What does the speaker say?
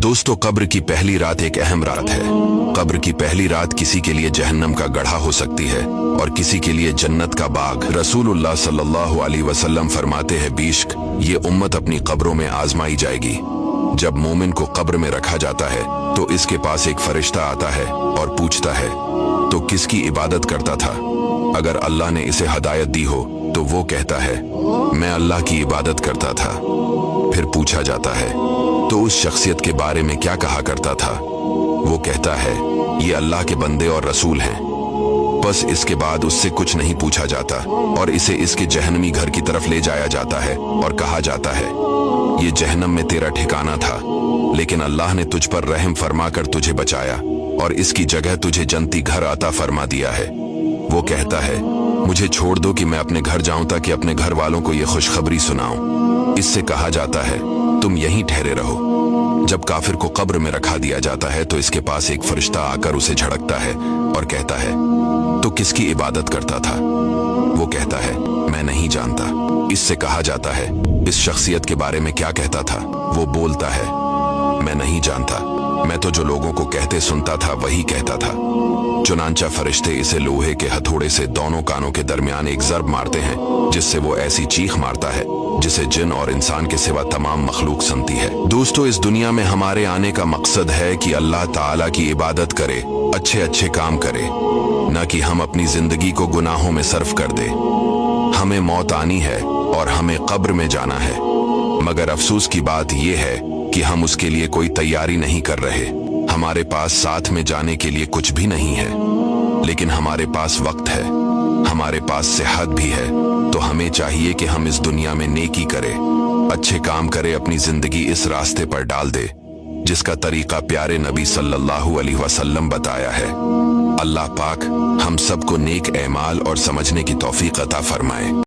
दोस्तों, कब्र की पहली रात एक अहम रात है। कब्र की पहली रात किसी के लिए जहन्नम का गड्ढा हो सकती है और किसी के लिए जन्नत का बाग। रसूलुल्लाह सल्लल्लाहु अलैहि वसल्लम फरमाते हैं, बेशक ये उम्मत अपनी कब्रों में आजमाई जाएगी। जब मोमिन को कब्र में रखा जाता है तो इसके पास एक फरिश्ता आता है और पूछता है, तो किसकी इबादत करता था? अगर अल्लाह ने इसे हदायत दी हो तो वो कहता है, मैं अल्लाह की इबादत करता था। फिर पूछा जाता है, तो उस शख्सियत के बारे में क्या कहा करता था? वो कहता है, ये अल्लाह के बंदे और रसूल हैं। बस इसके बाद उससे कुछ नहीं पूछा जाता और इसे इसके जहन्नमी घर की तरफ ले जाया जाता है और कहा जाता है, ये जहन्नम में तेरा ठिकाना था, लेकिन अल्लाह ने तुझ पर रहम फरमाकर तुझे बचाया और इसकी जगह तुझे जन्नती घर अता फरमा दिया है। वो कहता है, मुझे छोड़ दो कि मैं अपने घर जाऊं ताकि अपने घर वालों को ये खुशखबरी सुनाऊं। इससे कहा जाता है, तुम यहीं ठहरे रहो। जब काफिर को कब्र में रखा दिया जाता है तो इसके पास एक फरिश्ता आकर उसे झड़कता है और कहता है, तो किसकी इबादत करता था? वो कहता है, मैं नहीं जानता। इससे कहा जाता है, इस शख्सियत के बारे में क्या कहता था? वो बोलता है, मैं नहीं जानता, मैं तो जो लोगों को कहते सुनता था वही कहता था। चुनांचा फरिश्ते इसे लोहे के हथौड़े से दोनों कानों के दरमियान एक ज़र्ब मारते हैं, जिससे वो ऐसी चीख मारता है जिसे जिन और इंसान के सिवा तमाम मखलूक सुनती है। दोस्तों, इस दुनिया में हमारे आने का मकसद है कि अल्लाह ताला की इबादत करे, अच्छे अच्छे काम करे, न कि हम अपनी जिंदगी को गुनाहों में सर्फ कर दे। हमें मौत आनी है और हमें कब्र में जाना है, मगर अफसोस की बात यह है कि हम उसके लिए कोई तैयारी नहीं कर रहे। हमारे पास साथ में जाने के लिए कुछ भी नहीं है, लेकिन हमारे पास वक्त है, हमारे पास सेहत भी है। तो हमें चाहिए कि हम इस दुनिया में नेकी करें, अच्छे काम करें, अपनी जिंदगी इस रास्ते पर डाल दे जिसका तरीका प्यारे नबी सल्लल्लाहु अलैहि वसल्लम बताया है। अल्लाह पाक हम सबको नेक एमाल और समझने की तौफीक अता फरमाए।